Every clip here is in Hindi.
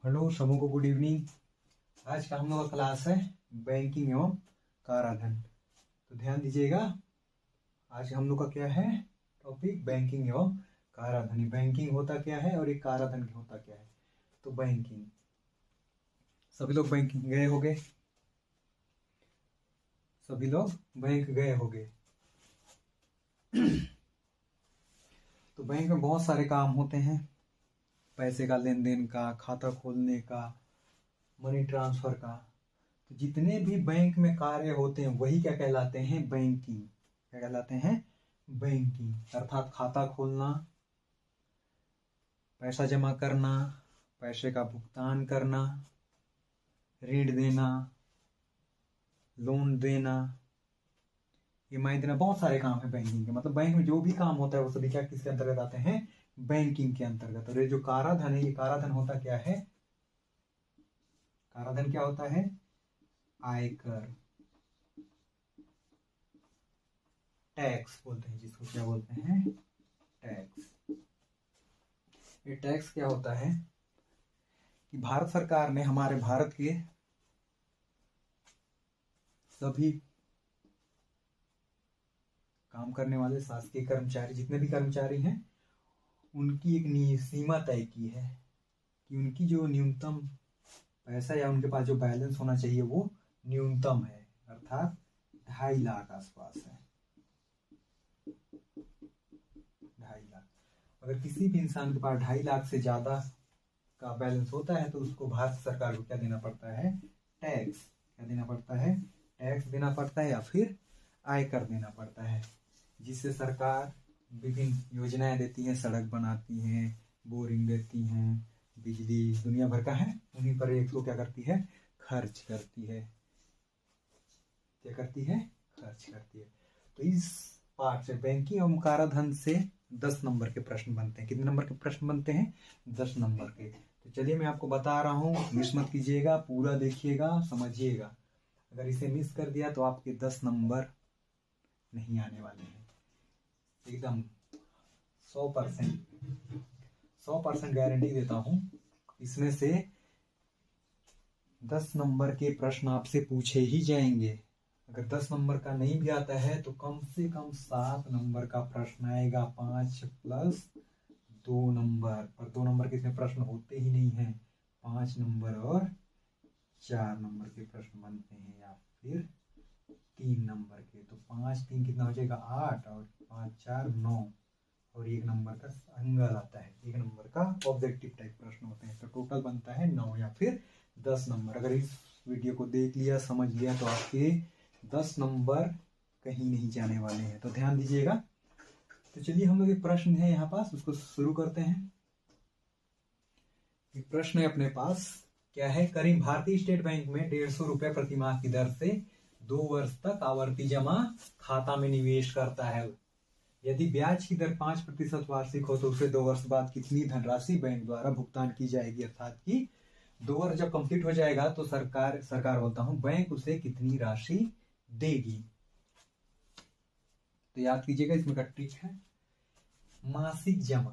हेलो सबों को गुड इवनिंग। आज का हम लोग का क्लास है बैंकिंग एवं कराधान। तो ध्यान दीजिएगा, आज हम लोग का क्या है टॉपिक, बैंकिंग एवं कराधान। बैंकिंग होता क्या है और एक कराधान होता क्या है। तो बैंकिंग, सभी लोग बैंकिंग गए होंगे, सभी लोग बैंक गए होंगे। तो बैंक में बहुत सारे काम होते हैं, पैसे का लेन देन का, खाता खोलने का, मनी ट्रांसफर का। तो जितने भी बैंक में कार्य होते हैं वही क्या कहलाते हैं, बैंकिंग। क्या कहलाते हैं, बैंकिंग। अर्थात खाता खोलना, पैसा जमा करना, पैसे का भुगतान करना, ऋण देना, लोन देना, ईएमआई देना, बहुत सारे काम है बैंकिंग के। मतलब बैंक में जो भी काम होता है वो सभी क्या किसके अंतर्गत आते हैं, बैंकिंग के अंतर्गत। और ये जो कराधान है, ये कराधान होता क्या है, कराधान क्या होता है, आयकर, टैक्स बोलते हैं जिसको, क्या बोलते हैं, टैक्स। ये टैक्स क्या होता है कि भारत सरकार ने हमारे भारत के सभी काम करने वाले शासकीय कर्मचारी, जितने भी कर्मचारी हैं, उनकी एक सीमा तय की है कि उनकी जो न्यूनतम पैसा या उनके पास जो बैलेंस होना चाहिए वो न्यूनतम है, अर्थात 2.5 लाख आसपास है। 2.5 लाख। अगर किसी भी इंसान के पास 2.5 लाख से ज्यादा का बैलेंस होता है तो उसको भारत सरकार को क्या देना पड़ता है, टैक्स। क्या देना पड़ता है, टैक्स देना पड़ता है या फिर आयकर देना पड़ता है, जिससे सरकार विभिन्न योजनाएं देती है, सड़क बनाती हैं, बोरिंग देती हैं, बिजली दुनिया भर का है, उन्हीं पर एक तो क्या करती है, खर्च करती है। क्या करती है, खर्च करती है। तो इस पार्ट से बैंकिंग एवं कराधान से 10 नंबर के प्रश्न बनते हैं। कितने नंबर के प्रश्न बनते हैं, 10 नंबर के। तो चलिए मैं आपको बता रहा हूँ, मिस मत कीजिएगा, पूरा देखिएगा, समझिएगा। अगर इसे मिस कर दिया तो आपके 10 नंबर नहीं आने वाले हैं। एकदम 100% गारंटी देता हूं, इसमें से 10 नंबर के प्रश्न आपसे पूछे ही जाएंगे। अगर 10 नंबर का नहीं भी आता है तो कम से कम 7 नंबर का प्रश्न आएगा, 5 + 2 नंबर। पर 2 नंबर के इसमें प्रश्न होते ही नहीं है, 5 नंबर और 4 नंबर के प्रश्न बनते हैं, या फिर 3 नंबर के। तो 5 3 कितना हो जाएगा, 8, और 5 4 9, और 1 नंबर का सिंगल आता है। 1 नंबर का ऑब्जेक्टिव टाइप प्रश्न होते हैं। तो टोटल बनता है 9 या फिर 10 नंबर। अगर इस वीडियो को देख लिया, समझ लिया, तो आपके 10 नंबर कहीं नहीं जाने वाले हैं। तो ध्यान दीजिएगा। तो चलिए हम लोग एक प्रश्न है यहाँ पास, उसको शुरू करते हैं। एक प्रश्न है अपने पास, क्या है, करीम भारतीय स्टेट बैंक में 150 रुपए प्रति माह की दर से 2 वर्ष तक आवर्ती जमा खाता में निवेश करता है। यदि ब्याज की दर 5% वार्षिक हो तो उसे 2 वर्ष बाद कितनी धनराशि बैंक द्वारा भुगतान की जाएगी। अर्थात कि 2 वर्ष जब कंप्लीट हो जाएगा तो सरकार बोलता हूं, बैंक उसे कितनी राशि देगी। तो याद कीजिएगा, इसमें का ट्रिक है, मासिक जमा।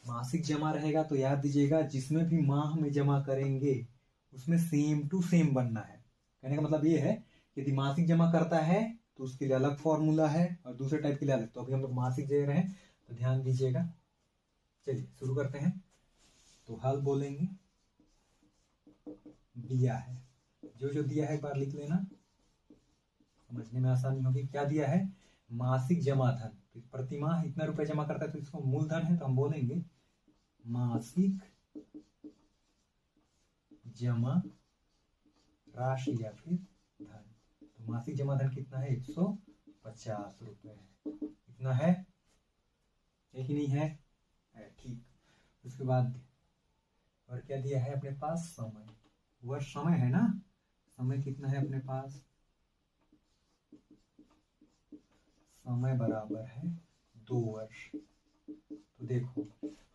मासिक जमा रहेगा तो याद दीजिएगा, जिसमें भी माह में जमा करेंगे उसमें सेम टू सेम बनना है। कहने का मतलब ये है, यदि मासिक जमा करता है तो उसके लिए अलग फॉर्मूला है और दूसरे टाइप के लिए अलग। तो अभी हम लोग मासिक दे रहे हैं, तो ध्यान दीजिएगा। चलिए शुरू करते हैं। तो हल बोलेंगे, दिया है, जो जो दिया है एक बार लिख लेना, समझने में आसानी होगी। क्या दिया है, मासिक जमा धन। तो प्रति माह इतना रुपए जमा करता है तो इसको मूलधन है, तो हम बोलेंगे मासिक जमा राशि या फिर धन। तो मासिक जमा धन कितना है, 150 रुपए है। कितना है, एक ही नहीं है, ठीक। उसके बाद और क्या दिया है अपने पास, समय। वह समय है ना, समय कितना है अपने पास, समय बराबर है 2 वर्ष। तो देखो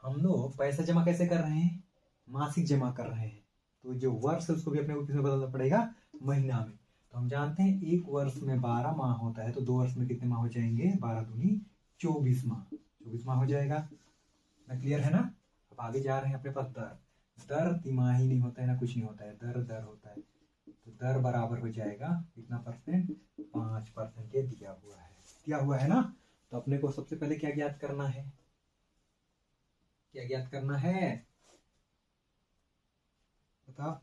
हम लोग पैसा जमा कैसे कर रहे हैं, मासिक जमा कर रहे हैं, तो जो वर्ष है उसको भी अपने किसमें बदलना पड़ेगा, महीना में। तो हम जानते हैं 1 वर्ष में 12 माह होता है, तो 2 वर्ष में कितने माह हो जाएंगे, 12 दूनी 24 माह। 24 माह हो जाएगा ना, क्लियर है ना। अब आगे जा रहे हैं अपने पास दर। दर तिमाही नहीं होता है ना, कुछ नहीं होता है, दर दर होता है। तो दर बराबर हो जाएगा कितना परसेंट, 5% ये दिया हुआ है ना। तो अपने को सबसे पहले क्या ज्ञात करना है, क्या ज्ञात करना है बताओ।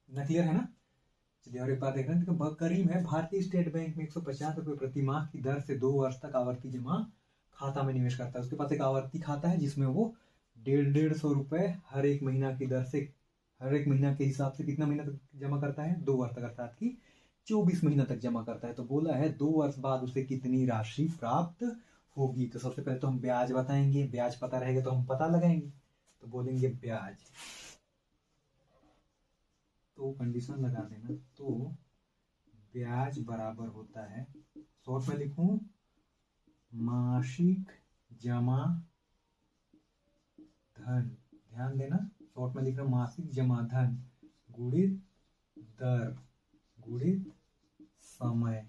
ना क्लियर है ना। चलिए और एक बात देख रहे हैं, करीम है भारतीय स्टेट बैंक में 150 रुपए प्रति माह की दर से 2 वर्ष तक आवर्ती जमा खाता में निवेश करता है। उसके पास एक आवर्ती खाता है जिसमें वो 150 रुपए हर एक महीना की दर से, हर एक महीना के हिसाब से कितना महीना तक जमा करता है, 2 वर्ष तक, अर्थात कि 24 महीना तक जमा करता है। तो बोला है 2 वर्ष बाद उसे कितनी राशि प्राप्त होगी। तो सबसे पहले तो हम ब्याज बताएंगे, ब्याज पता रहेगा तो हम पता लगाएंगे। तो बोलेंगे ब्याज, तो कंडीशन लगा देना, तो ब्याज बराबर होता है, शॉर्ट में लिखूं, मासिक जमा धन, ध्यान देना, शॉर्ट में लिख रहा हूं, मासिक जमा धन गुणित दर गुणित समय।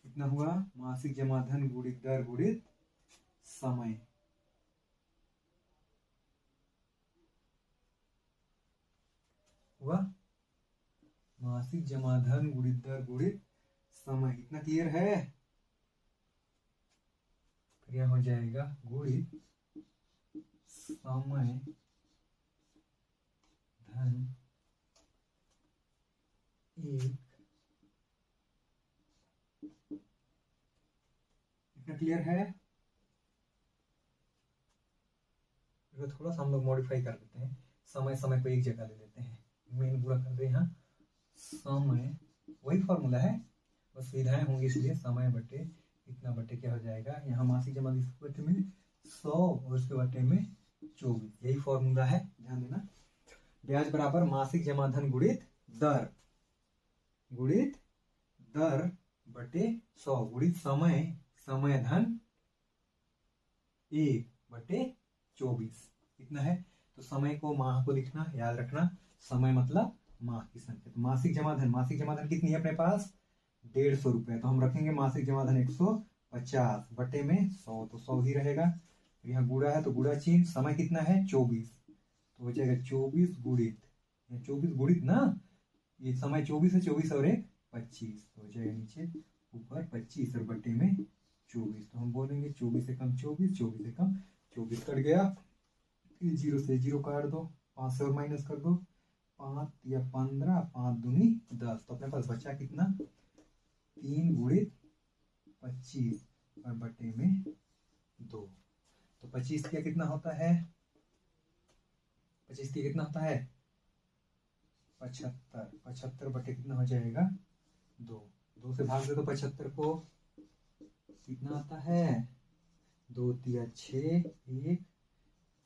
कितना हुआ, मासिक जमा धन गुणित दर गुणित समय। हुआ मासिक जमा धन गुणित दर गुणित समय। इतना क्लियर है। फिर यह हो जाएगा गुणित समय धन एक। इतना क्लियर है। थोड़ा सा हम लोग मॉडिफाई कर देते हैं, समय समय को एक जगह ले लेते हैं, मेन पूरा कर दे यहाँ, समय वही फॉर्मूला है, बस सुविधाएं होंगी इसलिए समय बटे इतना बटे क्या हो जाएगा, यहाँ मासिक जमा बटे में 100 और उसके बटे में 24, यही फॉर्मूला है, ध्यान देना। ब्याज बराबर मासिक जमा धन गुणित दर बटे 100 गुणित समय धन 1 बटे 24। कितना है, तो समय को माह को लिखना, याद रखना, समय मतलब माह की संख्या। तो मासिक जमा धन कितनी है अपने पास, 150 रुपए। तो हम रखेंगे मासिक जमा धन 150 बटे में 100, तो 100 ही रहेगा। यहाँ गुणा है तो गुणा चिन्ह, समय कितना है 24, तो हो जाएगा 24 गुणित, 24 गुणित ना, ये समय 24 है, 24 और 1 25, तो हो जाएगा नीचे ऊपर 25 और बटे में 24। तो हम बोलेंगे 24 से कम 24, 24 से कम 24, कट गया। फिर 0 से 0 काट दो, 5 से और माइनस कर दो, 5 या 15, 5 दूनी 10। तो अपने पास बचा कितना, 3 गुणित 25 और बटे में 2। तो 25 का कितना होता है, 25 का कितना होता है 75, 75 बटे कितना हो जाएगा 2, 2 से भाग दे तो 75 को कितना आता है, 2 तिया 6, 1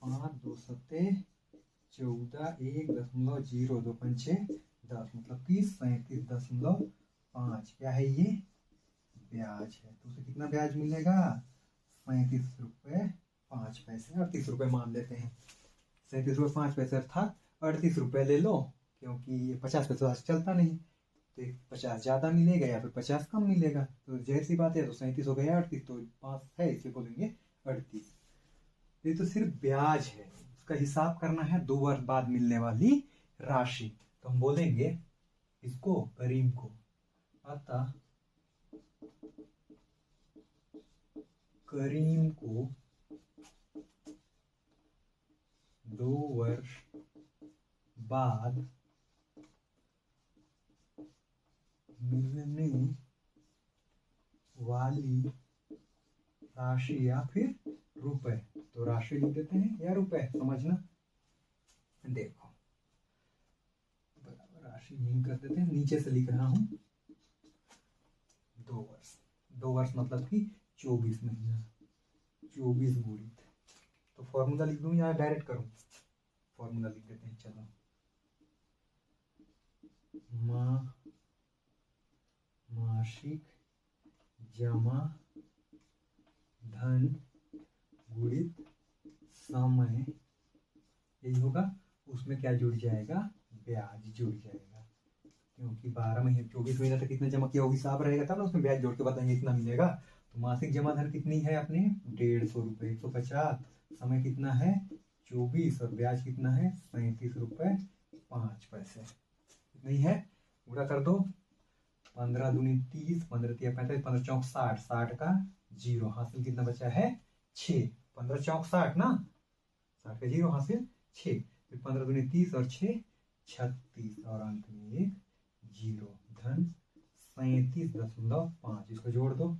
5 2 सत्ते 14, 1.0, 2 पंचे 10, मतलब 30, 37.5। क्या है ये, ब्याज है। तो उसे कितना ब्याज मिलेगा, 37 रुपये 5 पैसे, 38 रुपये मान लेते हैं, 37 रुपये 5 पैसे, अर्थात 38 रुपये ले लो, क्योंकि ये 50 पैसे आज चलता नहीं, तो 50 ज़्यादा मिलेगा या फिर 50 कम मिलेगा, तो जैसी बात है, तो 37 हो गया 38, तो 5 है इसलिए बोलेंगे 38। ये तो सिर्फ ब्याज है, उसका हिसाब करना है 2 वर्ष बाद मिलने वाली राशि। तो हम बोलेंगे इसको, करीम को, अतः करीम को 2 वर्ष बाद मिलने वाली राशि या फिर रुपए, तो राशि लिख देते हैं या रुपए, समझना। देखो बराबर राशि यही कर देते हैं, नीचे से लिख रहा हूं 2 वर्ष, 2 वर्ष मतलब कि 24 महीना, 24 गुणित, तो फॉर्मूला लिख दूं या डायरेक्ट करूं, फॉर्मूला लिख देते हैं, चलो, मासिक जमा धन गुणित समय, यही होगा उसमें क्या जुड़ जाएगा, ब्याज जुड़ जाएगा, क्योंकि 12 महीने 24 महीने तक कितना जमा किया वो हिसाब रहेगा, तब ना उसमें ब्याज जोड़ के बताएंगे इतना मिलेगा। तो मासिक जमा धन कितनी है अपने 150 रुपये, 150, समय कितना है 24 और ब्याज कितना है 37 रुपये 5 पैसे, नहीं है, पूरा कर दो। 15 दूनी 30, 15 तिया 45, 15 चौक 60, 60 का जीरो, हासिल कितना बचा है 6, 15 चौक 60 ना, 60 का जीरो हासिल 6, फिर 15 दूनी 30 और 6 36 और अंत में एक जीरो, धन 37.5। इसको जोड़ दो,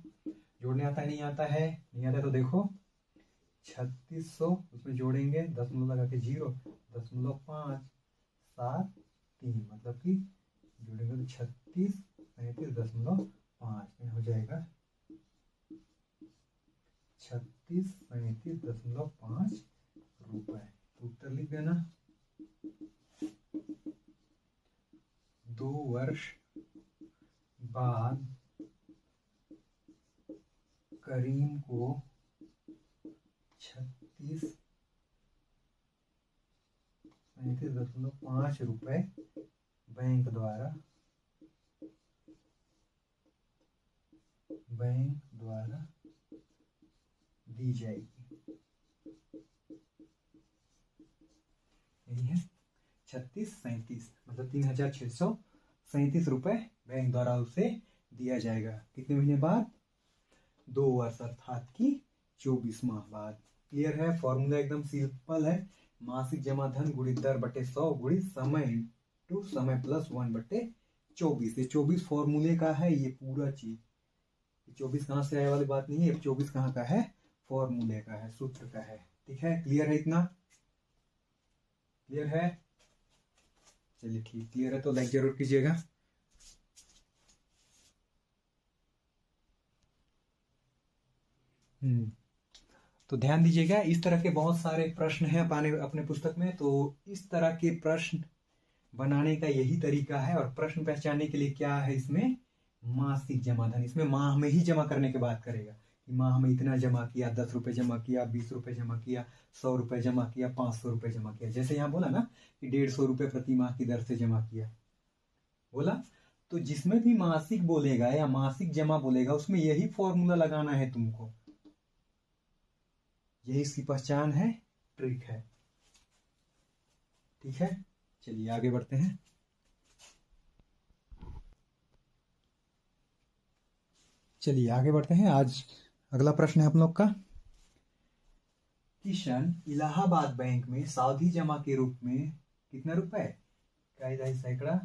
जोड़ने आता है नहीं आता है, नहीं आता है तो देखो 3600 उसमें जोड़ेंगे, दशमलव लगा के जीरो, 0.573, मतलब कि जोड़ेंगे तो 36.37.5 हो जाएगा 36.37.5 रुपए। तो उत्तर लिख देना। 2 वर्ष बाद करीम को 36.37.5 रुपए बैंक द्वारा दी जाएगी। यही है 3637, मतलब 3637 रुपए बैंक द्वारा उसे दिया जाएगा। कितने महीने बाद, 2 वर्ष अर्थात कि 24 माह बाद। क्लियर है, फॉर्मूला एकदम सिंपल है, मासिक जमा धन गुणित दर बटे 100 गुणित समय इंटू समय प्लस 1/24। ये 24 फॉर्मूले का है ये पूरा चीज, 24 कहाँ से आया वाली बात नहीं है, 24 कहाँ का है, फॉर्मूले का है, सूत्र का है। ठीक है, क्लियर है, इतना क्लियर है, चलिए ठीक, क्लियर है तो लाइक जरूर कीजिएगा। तो ध्यान दीजिएगा, इस तरह के बहुत सारे प्रश्न हैं अपने पुस्तक में, तो इस तरह के प्रश्न बनाने का यही तरीका है। और प्रश्न पहचानने के लिए क्या है इसमें, मासिक जमा धन, इसमें माह में ही जमा करने की बात करेगा कि माह में इतना जमा किया, 10 रुपए जमा किया, 20 रुपए जमा किया, 100 रुपए जमा किया, 500 रुपए जमा किया। जैसे यहाँ बोला ना कि 150 रुपए प्रति माह की दर से जमा किया बोला, तो जिसमें भी मासिक बोलेगा या मासिक जमा बोलेगा उसमें यही फॉर्मूला लगाना है तुमको, यही इसकी पहचान है, ट्रिक है। ठीक है, चलिए आगे बढ़ते हैं। चलिए आगे बढ़ते हैं। आज अगला प्रश्न है हम लोग का, किशन इलाहाबाद बैंक में सावधि जमा के रूप में कितने रुपए, 2.5 सैकड़ा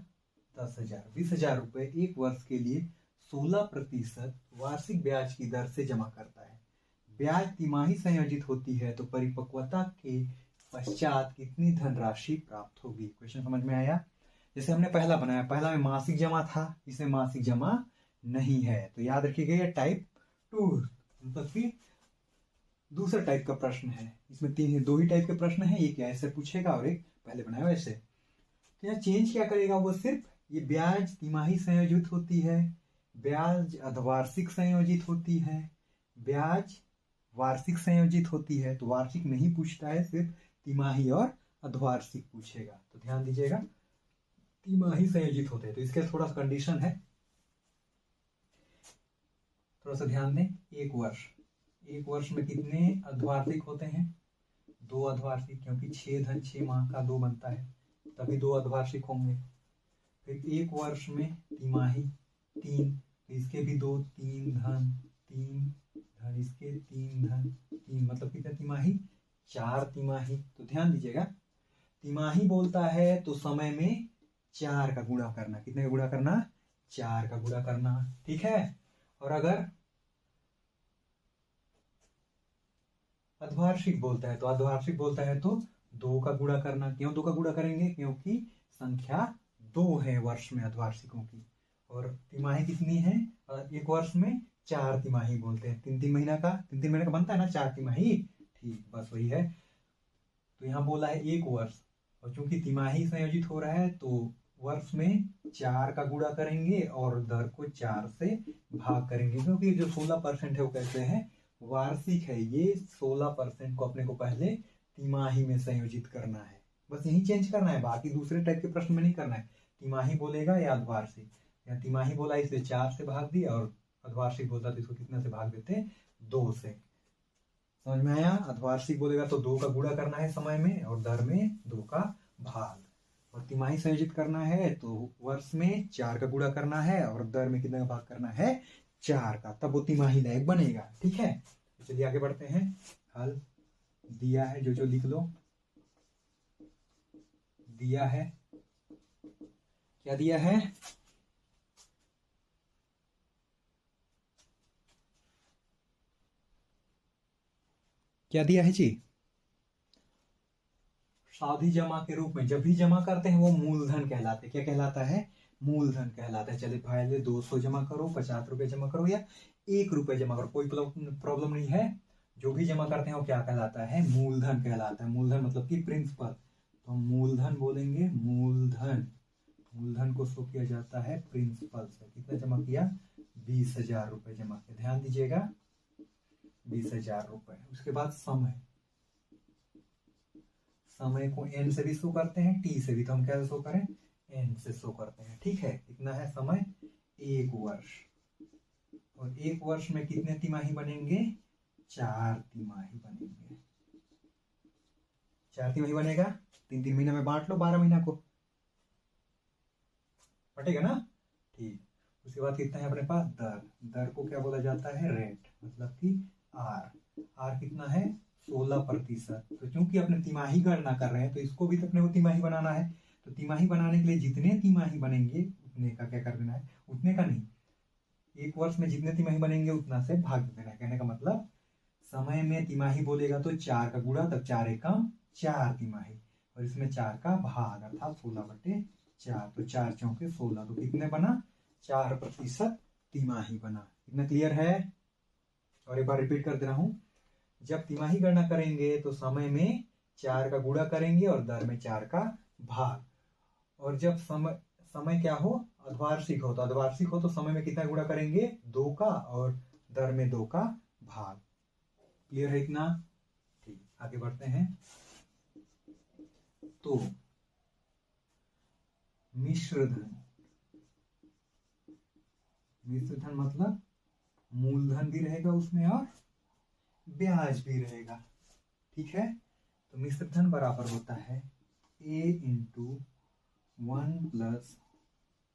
10,000 20,000 रुपए एक वर्ष के लिए 16% वार्षिक ब्याज की दर से जमा करता है। ब्याज तिमाही संयोजित होती है तो परिपक्वता के पश्चात कितनी धनराशि प्राप्त होगी। क्वेश्चन समझ में आया। जैसे हमने पहला बनाया, पहला में मासिक जमा था, इसमें मासिक जमा नहीं है, तो याद रखिएगा ये टाइप 2, मतलब कि दूसरा टाइप का प्रश्न है। इसमें 2 ही टाइप के प्रश्न है, ये क्या ऐसे पूछेगा और एक पहले बनाया वैसे। तो यहाँ चेंज क्या करेगा वो, सिर्फ ये ब्याज तिमाही संयोजित होती है, ब्याज अर्धवार्षिक संयोजित होती है, ब्याज वार्षिक संयोजित होती है, तो वार्षिक नहीं पूछता है, सिर्फ तिमाही और अर्धवार्षिक पूछेगा। तो ध्यान दीजिएगा, तिमाही संयोजित होते हैं, तो इसके थोड़ा कंडीशन है, थोड़ा सा ध्यान दें। एक वर्ष में कितने अर्धवार्षिक होते हैं, 2 अर्धवार्षिक, क्योंकि 6 धन 6 माह का 2 बनता है, तभी 2 अर्धवार्षिक होंगे। फिर एक वर्ष में तिमाही 3, तो इसके भी 2, 3 धन 3 धन, इसके 3 धन 3, मतलब कितने तिमाही, 4 तिमाही। तो ध्यान दीजिएगा, तिमाही बोलता है तो समय में 4 का गुणा करना, कितने का गुणा करना, 4 का गुणा करना। ठीक है, और अगर अर्धवार्षिक बोलता है तो 2 का गुणा करना। क्यों 2 का गुणा करेंगे, क्योंकि संख्या 2 है वर्ष में अर्धवार्षिकों की, और तिमाही कितनी है, एक वर्ष में 4 तिमाही बोलते हैं। 3 महीना का, 3 महीने का बनता है ना 4 तिमाही, ठीक, बस वही है। तो यहाँ बोला है एक वर्ष, और चूंकि तिमाही संयोजित हो रहा है तो वर्ष में 4 का गुणा करेंगे और दर को 4 से भाग करेंगे, क्योंकि जो 16% है वो कैसे है, वार्षिक है। ये 16% को अपने को पहले तिमाही में संयोजित करना है, बस यही चेंज करना है, बाकी दूसरे टाइप के प्रश्न में नहीं करना है। तिमाही बोलेगा या अर्धवार्षिक, या तिमाही बोला इसलिए 4 से भाग दिया, और अर्धवार्षिक बोलता तो इसको कितना से भाग देते, 2 से। समझ में आया? अर्धवार्षिक बोलेगा तो 2 का गुणा करना है समय में, और दर में 2 का भाग। और तिमाही संयोजित करना है तो वर्ष में 4 का गुणा करना है, और दर में कितना का भाग करना है, 4 का, तब वो तिमाही लायक बनेगा। ठीक है, तो चलिए आगे बढ़ते हैं। हल दिया है, जो लिख लो। दिया है, क्या दिया है, क्या दिया है जी? सावधि जमा के रूप में जब भी जमा करते हैं वो मूलधन कहलाते हैं। क्या कहलाता है? मूलधन कहलाता है। चलिए पहले 200 जमा करो, 50 रुपए जमा करो, या 1 रुपए जमा करो, कोई प्रॉब्लम नहीं है। जो भी जमा करते हैं वो क्या कहलाता है? मूलधन कहलाता है। मूलधन मतलब कि प्रिंसिपल, तो हम मूलधन बोलेंगे। मूलधन, मूलधन को शो किया जाता है प्रिंसिपल से। कितना जमा किया? 20,000 रुपए जमा किया। ध्यान दीजिएगा, 20,000 रुपए। उसके बाद समय, समय को n से भी शो करते हैं, t से भी, तो हम क्या शो करें? n से शो करते हैं। ठीक है, कितना है समय? 1 वर्ष। और 1 वर्ष में कितने तिमाही बनेंगे? 4 तिमाही बनेंगे। 4 तिमाही बनेगा, 3-3 महीने में बांट लो, 12 महीना को बटेगा ना। ठीक, उसके बाद कितना है अपने पास? दर। दर को क्या बोला जाता है? रेट, मतलब कि r। r कितना है? 16%। तो क्योंकि अपने तिमाही गणना कर रहे हैं तो इसको भी तो अपने को तिमाही बनाना है। तो तिमाही बनाने के लिए जितने तिमाही बनेंगे उतने का क्या कर देना है? उतने का नहीं, 1 वर्ष में जितने तिमाही बनेंगे उतना से भाग देना है। कहने का मतलब समय में तिमाही बोलेगा तो 4 का गुणा, तब 4 एकम 4 तिमाही, और इसमें 4 का भाग अर्थात 16/4। तो 4 चौके 16, तो कितने बना? 4% तिमाही बना। इतना क्लियर है? और एक बार रिपीट कर दे रहा हूं, जब तिमाही गणना करेंगे तो समय में 4 का गुणा करेंगे और दर में 4 का भाग। और जब समय क्या हो? अर्धवार्षिक हो, तो अर्धवार्षिक हो तो समय में कितना गुणा करेंगे? 2 का, और दर में 2 का भाग। क्लियर है इतना? ठीक, आगे बढ़ते हैं। तो मिश्रधन, मिश्रधन मतलब मूलधन भी रहेगा उसमें और ब्याज भी रहेगा। ठीक है, तो मिश्रधन बराबर होता है a × 1 +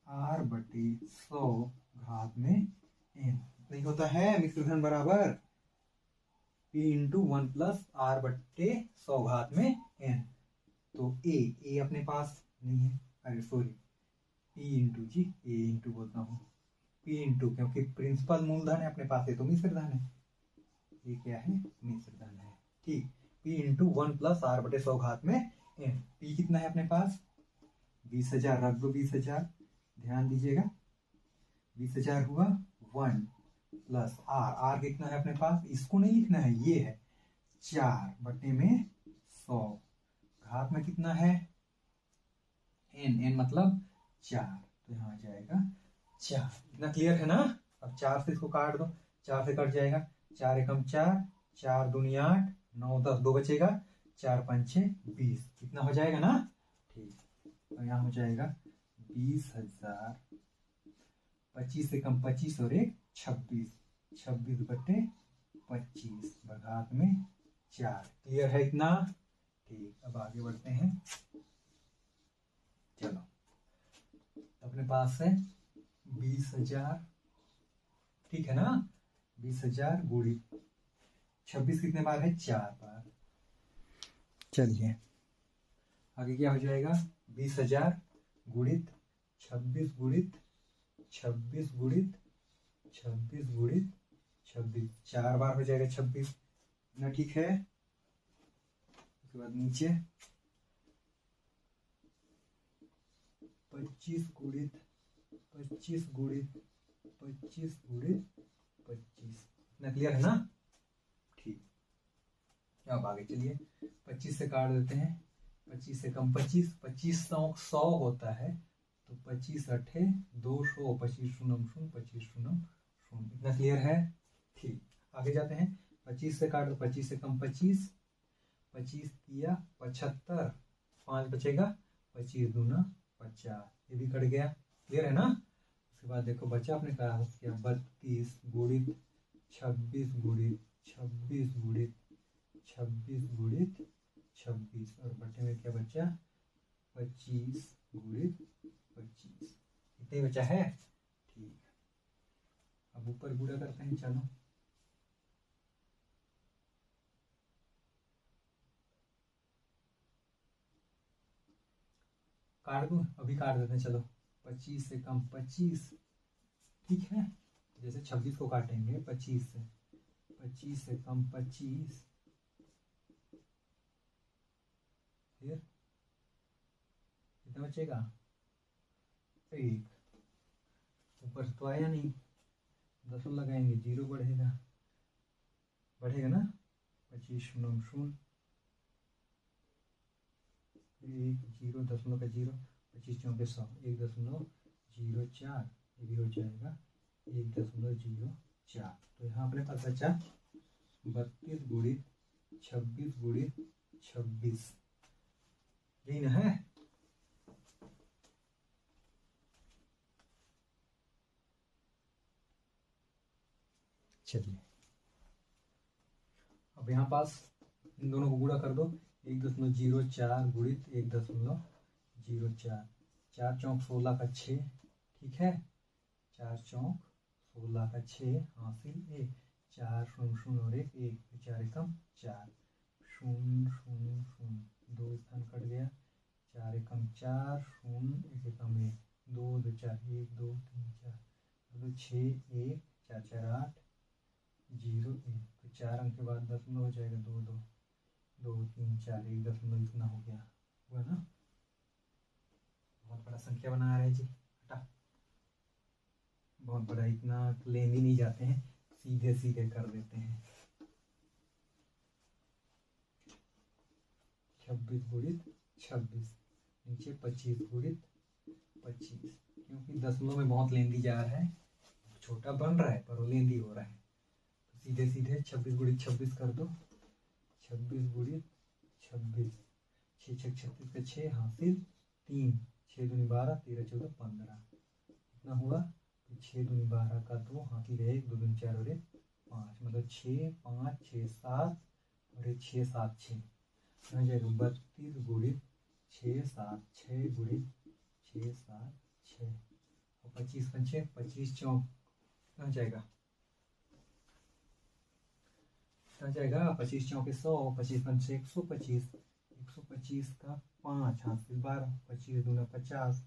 r/100 घात में n। नहीं होता है मिश्रधन बराबर p × 1 + r/100 घात में n। तो a अपने पास नहीं है, अरे सॉरी, a बोलता हूँ, p क्योंकि प्रिंसिपल मूलधन है अपने पास है तो मिश्रधन है। ये क्या है? मिश्रधन है। ठीक, p × 1 + r/100 घात में n। p कितना है अपने पास? 20,000 रख दो, 20,000। ध्यान दीजिएगा, 20,000 हुआ 1 + r कितना है अपने पास? इसको नहीं लिखना है, ये है 4/100 घात में कितना है? n मतलब 4, तो यहाँ आ जाएगा 4। इतना क्लियर है ना? अब 4 से इसको काट दो, 4 से कट जाएगा, 4 एकम 4, 4 दूनी 8, 9 10, 2 बचेगा, 4 5 6 20। कितना हो जाएगा ना? ठीक, तो यहाँ हो जाएगा 20,000, 25 से कम 25 और 1 26, 26/25 घात में 4। क्लियर है इतना? ठीक, अब आगे बढ़ते हैं। चलो, अपने पास है 20,000, ठीक है ना? 20,000 गुणित 26 कितने बार है? 4 बार। चलिए आगे क्या हो जाएगा? 20,000 गुणित 26 गुणित 26 गुणित 26 गुणित 26, 4 बार हो जाएगा 26 ना। ठीक है, उसके बाद नीचे 25 गुणित 25 गुणित 25 गुणित 25। इतना क्लियर है ना? ठीक, अब आगे चलिए, 25 से काट देते हैं, 25 से कम 25, 25 100 होता है, तो 25 8 200, 25 शून्य 25 शून्य 0। इतना क्लियर है? ठीक, आगे जाते हैं। 25 से काट दो, 25 से कम 25, 25 किया 75, 5 बचेगा, 25 दूना 50, ये भी कट गया। क्लियर है ना। उसके बाद देखो बच्चा आपने कहा क्या 32 गुणित 26 गुणित 26 गुणित 26 गुणित 26 और बटे में क्या बचा 25 गुणित 25। इतने बचा है। ठीक है, अब ऊपर गुणा करते हैं। चलो काट दूं, अभी काट देते हैं। चलो 25 से कम 25, ठीक है। जैसे 26 को काटेंगे 25 से, 25 से कम 25, फिर कितना बचेगा 1। ऊपर तो आया नहीं, 10 लगाएंगे 0 बढ़ेगा, बढ़ेगा ना। 25 शून्य शून्य 1 0 दशमलव का 0, 25 चौके 100, 1.04, ये भी हो जाएगा 1.04। तो यहाँ अपने पास बचा 32 गुणित 26 गुणित 26, यही ना है। चलिए अब यहाँ पास इन दोनों को गुणा कर दो। 1.04 गुणित 1.04, 4 चौक 16 का 6, ठीक है। 4 चौक 16 का 6 हासिल 1, 4 शून्य शून्य और 1 1, 4 एकम 4, 0 0 0, 2 स्थान कट गया, 4 एकम 4 0 1 एकम 1, 2 2 4 1 2 3 4 2 6 1 4 4 8 0 1, तो 4 अंक के बाद दशमलव हो जाएगा 2 2 2 3 4 1 दशमलव इतना हो गया, हुआ ना। बहुत बड़ा संख्या बना रहे जी, हटा बहुत बड़ा, इतना लेन ही नहीं जाते हैं, सीधे सीधे कर देते हैं। 26 गुणित 26, नीचे 25 गुणित 25, क्योंकि दशमलव में बहुत लेंदी जा रहा है, छोटा बन रहा है पर वो लेंदी हो रहा है, तो सीधे सीधे 26 गुणित 26 कर दो। 26 गुणित 26, 6 6 36 का 6 हासिल 3, 6 दूनी 12 13 14 15, कितना हुआ 6 दूनी 12 का 2 हासिल 1 2 दूनी 4 और 1 5, मतलब 6 5 6 7 और 1 6 7 6, 32 गुणित 6 7 6 गुणित 6 7 6 और 25 पंचे 25 चौक कहाँ जाएगा, कहाँ जाएगा 25 चौके 100, 25 पंचे 125, 125 का 5 हासिल 12, 25 दूना 50,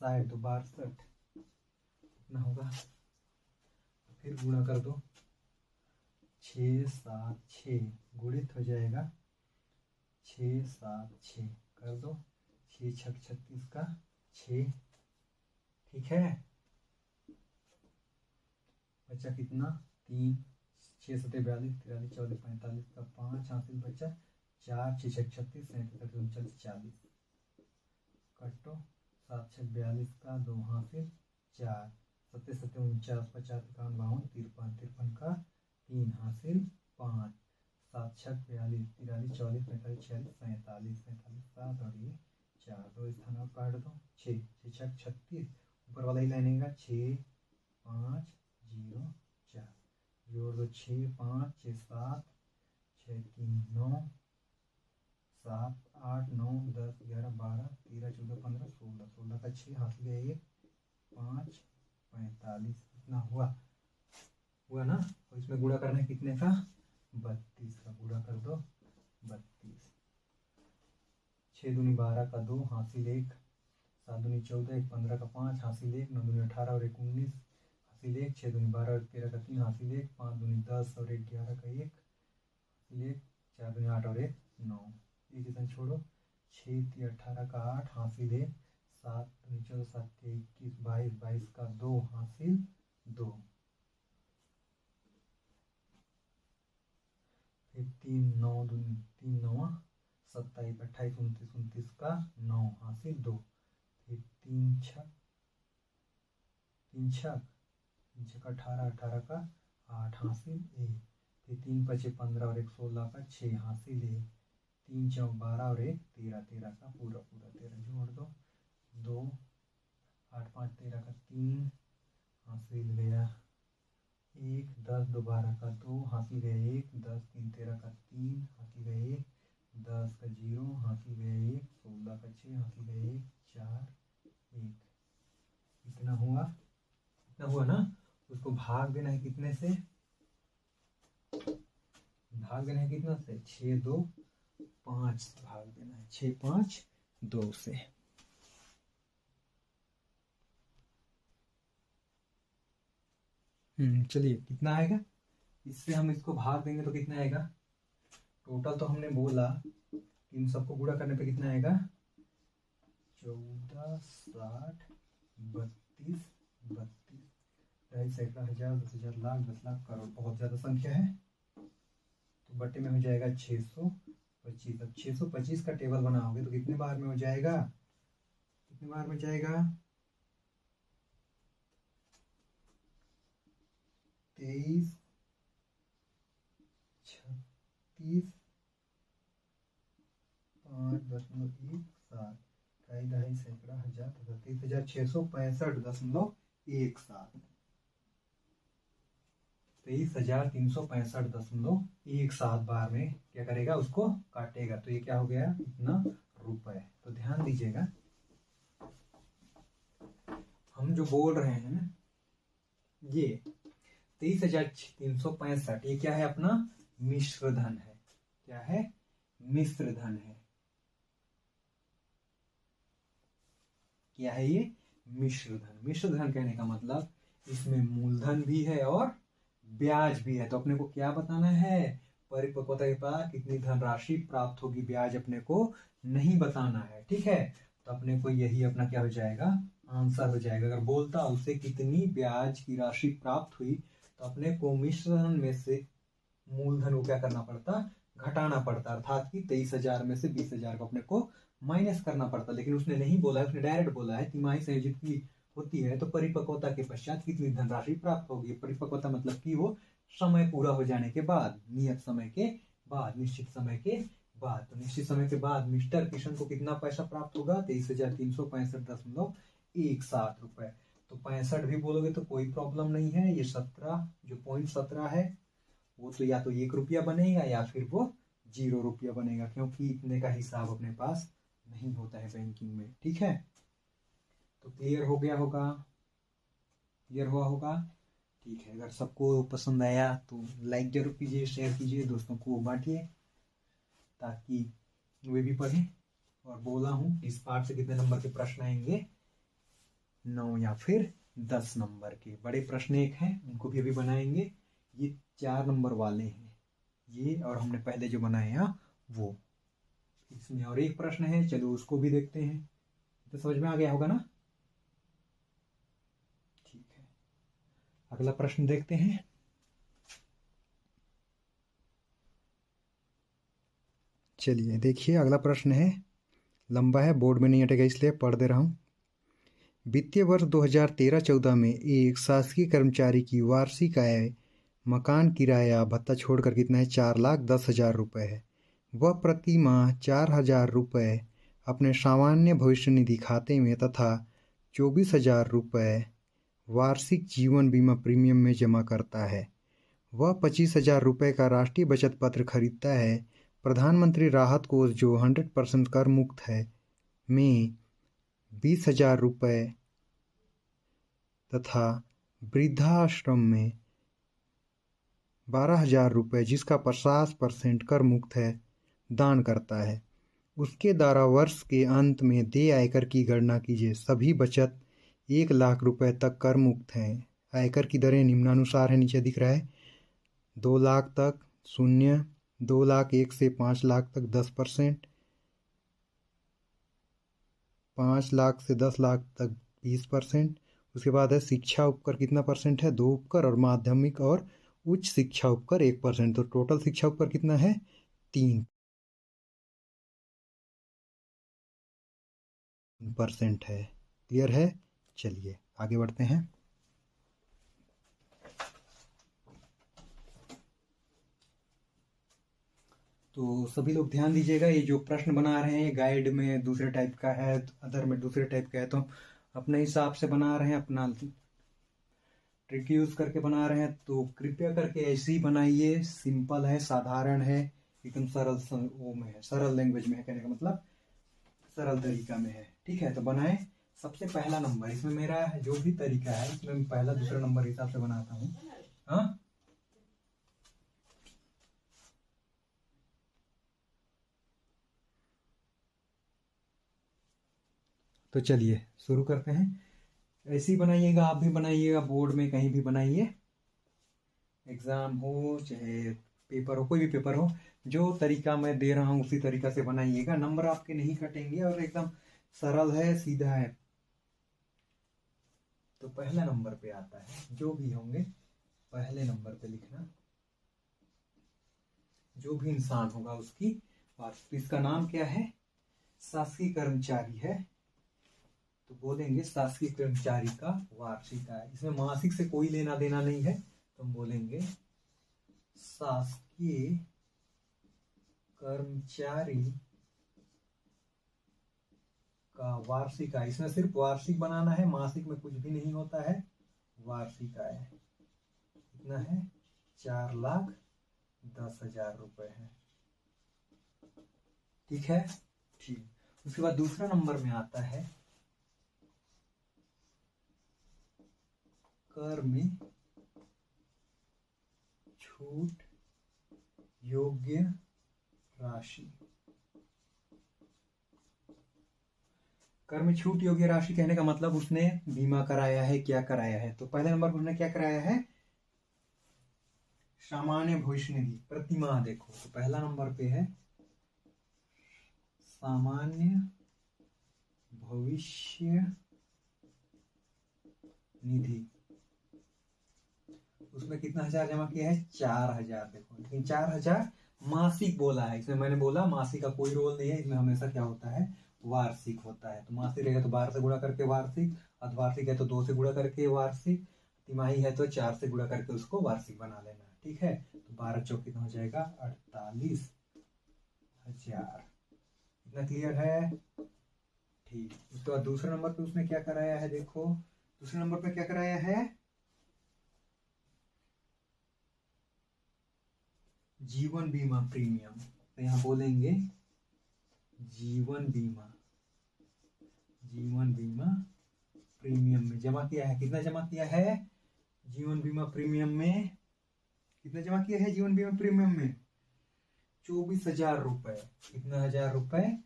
60 तो 62, कितना होगा। फिर गुणा कर दो, 6 7 6 गुणित हो जाएगा 6 7 6 कर दो, 6 6 36 का 6, ठीक है। बचा कितना 3, 6 7 42 43 14 45 का 5 हासिल बचा 4, 6 6 36 37 39 40, कटो 7 6 42 का 2 हासिल 4, 7 7 49 50 51 52 53 53 का 3 हासिल 5, 7 6 42 43 40 45 46 47 47 7 और ये 4, 2 स्थान और काट दो, 6 6 36, ऊपर वाला ही लाइनेगा 6 5 0 4, जोड़ दो 6 5 6 7 6 3 9 7 8 9 10 11 12 13 14 15 16, 16 का 6 हासिल है 1 5 45, इतना हुआ, हुआ ना। और इसमें गुणा करना है कितने का 32 का, गुणा कर दो 32, 6 दूनी 12 का 2 हासिल 1, 7 दूनी 14 1 15 का 5 हासिल 1, 9 दूनी 18 और 1 19 हासिल 1, 6 दूनी 12 और 13 का 3 हासिल 1, 5 दूनी 10 और 1 11 का 1 हासिल 1, 4 दूनी 8 और 1 9, एक इतना छोड़ो, 6 3 18 का 8 हासिल 1, 7 दूनी 14 7 21 22 22 का 2 हासिल 2, फिर 3 9 दूनी 3 9 27 28 29 29 का 9 हासिल 2, फिर 3 छक 18 18 का 8 हासिल 1, फिर 3 5 15 और 1 16 का 6 हासिल 1, 3 चौक 12 और 1 13, 13 का पूरा पूरा 13 जोड़ दो, 2 8 5 13 का 3, हासिल गया 1, 10 2 12 का 2, हासिल गया 1, 10 3 13 का 3, हासिल गया 1, 10 का 0, हासिल गया 1, 16 का 6, हासिल गया 1, 4 1। इतना हुआ, इतना हुआ ना। उसको भाग देना है कितने से, भाग देना है कितना से, 6 2 5 से भाग देना है, 6 5 2 से। चलिए कितना आएगा, इससे हम इसको भाग देंगे तो कितना आएगा। टोटल तो हमने बोला, इन सबको गुणा करने पे कितना आएगा, 14 60 32 32, 2.5 सैकड़ा, 1000 10,000 लाख 10 लाख करोड़, बहुत ज्यादा संख्या है। तो बटे में हो जाएगा 625। अब 625 का टेबल बनाओगे तो कितने बार में हो जाएगा, कितने बार में जाएगा, 23 36 5.17, 2.5 सैकड़ा, 1000 23,665.17, 23,365.17 बार में क्या करेगा, उसको काटेगा। तो ये क्या हो गया, इतना रुपए। तो ध्यान दीजिएगा, हम जो बोल रहे हैं ये 23,365, ये क्या है, अपना मिश्र धन है। क्या है, मिश्र धन है। क्या है ये, मिश्र धन। मिश्र धन कहने का मतलब इसमें मूलधन भी है और ब्याज भी है। तो अपने को क्या बताना है, परिपक्वता के बाद कितनी धनराशि प्राप्त होगी, ब्याज अपने को नहीं बताना है। ठीक है, तो अपने को यही अपना क्या हो जाएगा, आंसर हो जाएगा। अगर बोलता उसे कितनी ब्याज की राशि प्राप्त हुई, तो अपने को मिश्रण में से मूलधन को क्या करना पड़ता, घटाना पड़ता, अर्थात कि 23,000 में से 20,000 को अपने को माइनस करना पड़ता। लेकिन उसने नहीं बोला है, उसने डायरेक्ट बोला है तिमाही संयोजित की होती है तो परिपक्वता के पश्चात कितनी धनराशि प्राप्त होगी। परिपक्वता मतलब कि वो समय पूरा हो जाने के बाद, नियत समय के बाद, निश्चित समय के बाद। तो निश्चित समय के बाद मिस्टर किशन को कितना पैसा प्राप्त होगा, 23,365.17 रुपए। तो 65 भी बोलोगे तो कोई प्रॉब्लम नहीं है। ये 17 जो .17 है वो तो या तो 1 रुपया बनेगा या फिर वो 0 रुपया बनेगा, क्योंकि इतने का हिसाब अपने पास नहीं होता है बैंकिंग में। ठीक है, तो क्लियर हो गया होगा, क्लियर हुआ होगा। ठीक है, अगर सबको पसंद आया तो लाइक जरूर कीजिए, शेयर कीजिए, दोस्तों को बांटिए ताकि वे भी पढ़ें। और बोला हूँ इस पार्ट से कितने नंबर के प्रश्न आएंगे, 9 या फिर 10 नंबर के। बड़े प्रश्न एक हैं, उनको भी अभी बनाएंगे। ये 4 नंबर वाले हैं ये, और हमने पहले जो बनाए हैं वो। इसमें और एक प्रश्न है, चलो उसको भी देखते हैं। तो समझ में आ गया होगा ना। ठीक है, अगला प्रश्न देखते हैं। चलिए देखिए, अगला प्रश्न है, लंबा है, बोर्ड में नहीं अटेगा इसलिए पढ़ दे रहा हूँ। वित्तीय वर्ष 2013-14 में एक शासकीय कर्मचारी की वार्षिक आय मकान किराया भत्ता छोड़कर कितना है, 4,10,000 रुपये है। वह प्रति माह 4,000 रुपये अपने सामान्य भविष्य निधि खाते में तथा 24,000 रुपये वार्षिक जीवन बीमा प्रीमियम में जमा करता है। वह 25,000 रुपये का राष्ट्रीय बचत पत्र खरीदता है। प्रधानमंत्री राहत कोष जो 100% कर मुक्त है में 20,000 रुपये तथा वृद्धाश्रम में 12,000 रुपये जिसका 50% कर मुक्त है दान करता है। उसके द्वारा वर्ष के अंत में देय आयकर की गणना कीजिए। सभी बचत 1 लाख रुपए तक कर मुक्त हैं। आयकर की दरें निम्नानुसार है, नीचे दिख रहा है। 2 लाख तक 0, 2 लाख 1 से 5 लाख तक 10%, 5 लाख से 10 लाख तक 20%। उसके बाद है शिक्षा उपकर कितना परसेंट है, 2 उपकर, और माध्यमिक और उच्च शिक्षा उपकर 1%। तो टोटल शिक्षा उपकर कितना है, 3% है। क्लियर है, चलिए आगे बढ़ते हैं। तो सभी लोग ध्यान दीजिएगा, ये जो प्रश्न बना रहे हैं गाइड में दूसरे टाइप का है, अदर में दूसरे टाइप का है, तो अपने हिसाब से बना रहे हैं, अपना ट्रिक यूज करके बना रहे हैं। तो कृपया करके ऐसे ही बनाइए, सिंपल है, साधारण है, एकदम सरल वो में है, सरल लैंग्वेज में है, कहने का मतलब सरल तरीका में है। ठीक है, तो बनाए। सबसे पहला नंबर इसमें मेरा जो भी तरीका है इसमें मैं पहला दूसरा नंबर हिसाब से बनाता हूँ। हाँ, तो चलिए शुरू करते हैं। ऐसे ही बनाइएगा, आप भी बनाइएगा, बोर्ड में कहीं भी बनाइए, एग्जाम हो चाहे पेपर हो, कोई भी पेपर हो, जो तरीका मैं दे रहा हूँ उसी तरीका से बनाइएगा, नंबर आपके नहीं कटेंगे और एकदम सरल है, सीधा है। तो पहला नंबर पे आता है, जो भी होंगे पहले नंबर पे लिखना, जो भी इंसान होगा उसकी वार्षिक। इसका नाम क्या है? शासकीय कर्मचारी है, तो बोलेंगे शासकीय कर्मचारी का वार्षिक आय। इसमें मासिक से कोई लेना देना नहीं है, तो हम बोलेंगे शासकीय कर्मचारी का वार्षिक आय। इसमें सिर्फ वार्षिक बनाना है, मासिक में कुछ भी नहीं होता है। वार्षिक आय कितना है? 4,10,000 रुपए है। ठीक है, ठीक। उसके बाद दूसरा नंबर में आता है कर में छूट योग्य राशि। कर में छूट योग्य राशि कहने का मतलब उसने बीमा कराया है, क्या कराया है। तो पहले नंबर पर उसने क्या कराया है? सामान्य भविष्य निधि प्रतिमाह। देखो, तो पहला नंबर पे है सामान्य भविष्य निधि। उसमें कितना हजार जमा किया है? 4,000। देखो, लेकिन 4,000 मासिक बोला है, इसमें मैंने बोला मासिक का कोई रोल नहीं है, इसमें हमेशा क्या होता है? वार्षिक होता है। तो मासिक रहेगा तो 12 से गुणा करके वार्षिक, अर्धवार्षिक है तो 2 से गुणा करके वार्षिक, तिमाही है तो 4 से गुणा करके उसको वार्षिक बना लेना। ठीक है, तो 12 चौक कितना हो जाएगा? 48,000। इतना क्लियर है? ठीक। उसके बाद दूसरे नंबर पे उसने क्या कराया है? देखो, दूसरे नंबर पे क्या कराया है? जीवन बीमा प्रीमियम। तो यहां बोलेंगे जीवन बीमा, जीवन बीमा प्रीमियम में जमा किया है। कितना जमा किया है? जीवन बीमा प्रीमियम में कितना जमा किया है? जीवन बीमा प्रीमियम में 24,000 रुपए। कितना हजार रुपए?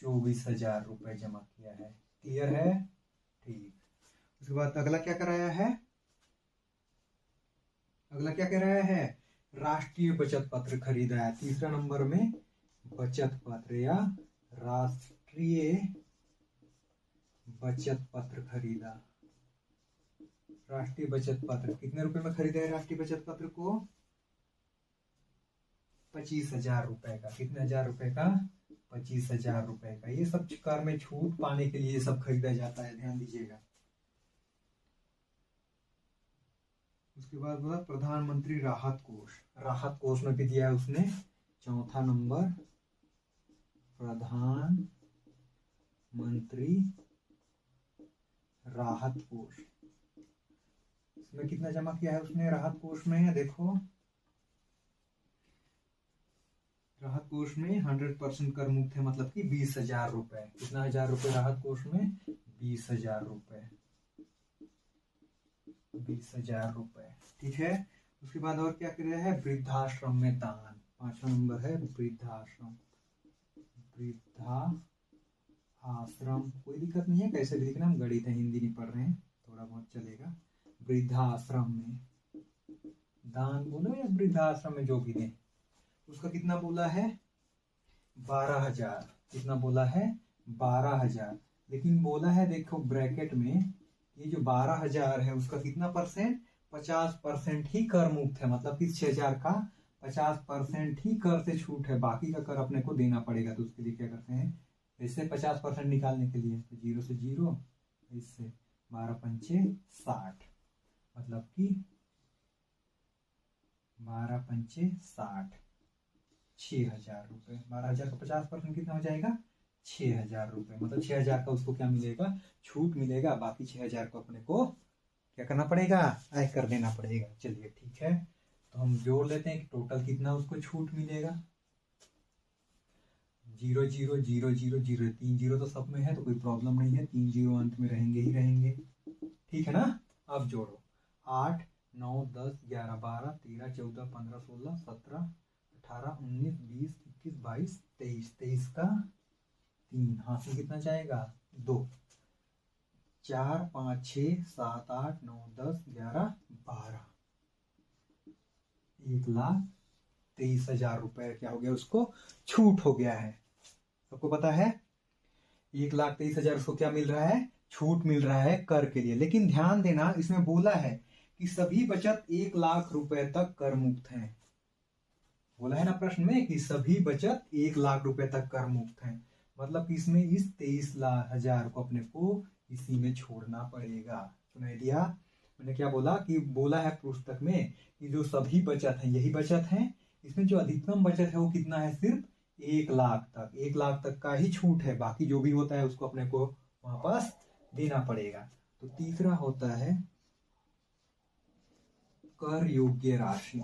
24,000 रुपए जमा किया है। क्लियर है? ठीक। उसके बाद अगला क्या कराया है? अगला क्या कराया है? राष्ट्रीय बचत पत्र खरीदा है। तीसरा नंबर में बचत पत्र या राष्ट्रीय बचत पत्र खरीदा। राष्ट्रीय बचत पत्र कितने रुपए में खरीदा है? राष्ट्रीय बचत पत्र को 25,000 रुपए का। कितने हजार रुपए का? 25,000 रुपए का। ये सब कर में छूट पाने के लिए ये सब खरीदा जाता है, ध्यान दीजिएगा। उसके बाद बोला प्रधानमंत्री राहत कोष। राहत कोष में भी दिया है उसने चौथा नंबर, प्रधानमंत्री राहत कोष। इसमें कितना जमा किया है उसने राहत कोष में? देखो, राहत कोष में 100% कर मुक्त है, मतलब कि 20,000 रुपए। कितना हजार रुपए राहत कोष में? 20,000 रुपए। 20,000 रुपए। ठीक है। उसके बाद और क्या किया है? वृद्धाश्रम में दान। पांचवा नंबर है वृद्धाश्रम। वृद्धा आश्रम, कोई दिक्कत नहीं है, कैसे भी लिखना, हम गणित है, हिंदी नहीं पढ़ रहे हैं, थोड़ा बहुत चलेगा। वृद्धाश्रम में दान बोलो या वृद्धाश्रम में जो भी दें। उसका कितना बोला है? 12,000। कितना बोला है? 12,000। लेकिन बोला है, देखो ब्रैकेट में, ये जो 12,000 है उसका कितना परसेंट? 50% ही कर मुक्त है, मतलब कि 6,000 का 50% ही कर से छूट है, बाकी का कर अपने को देना पड़ेगा। तो उसके लिए क्या करते हैं? इससे 50% निकालने के लिए तो 0 से 0, इससे 12 पंचे 60, मतलब कि 12 पंचे 60। 6,000 रुपये। 12,000 का 50% कितना हो जाएगा? 6,000 रुपये। मतलब 6,000 का उसको क्या मिलेगा? छूट मिलेगा। बाकी 6,000 को अपने को क्या करना पड़ेगा? आयकर देना पड़ेगा। चलिए ठीक है, तो हम जोड़ लेते हैं कि टोटल कितना उसको छूट मिलेगा। 0 0 0 0 0, 3 0 तो सब में है तो कोई प्रॉब्लम नहीं है, 3 0 अंत में रहेंगे ही रहेंगे। ठीक है ना? अब जोड़ो 8 9 10 11 12 13 14 15 16 17 18 19 20 21 22 23। 23 का 3 हाथ में कितना जाएगा? 2। 4 5 6 7 8 9 10 11 12। 1,23,000 रुपए क्या हो गया? उसको छूट हो गया है। सबको पता है 1,23,000 उसको क्या मिल रहा है? छूट मिल रहा है कर के लिए। लेकिन ध्यान देना, इसमें बोला है कि सभी बचत 1,00,000 रुपए तक कर मुक्त हैं। बोला है ना प्रश्न में कि सभी बचत 1,00,000 रुपए तक कर मुक्त हैं। मतलब कि इसमें इस 23,000 को अपने को इसी में छोड़ना पड़ेगा। सुनाई दिया? मैंने क्या बोला कि बोला है पुस्तक में कि जो सभी बचत है यही बचत है। इसमें जो अधिकतम बचत है वो कितना है? सिर्फ 1,00,000 तक। 1,00,000 तक का ही छूट है, बाकी जो भी होता है उसको अपने को वापस देना पड़ेगा। तो तीसरा होता है कर योग्य राशि।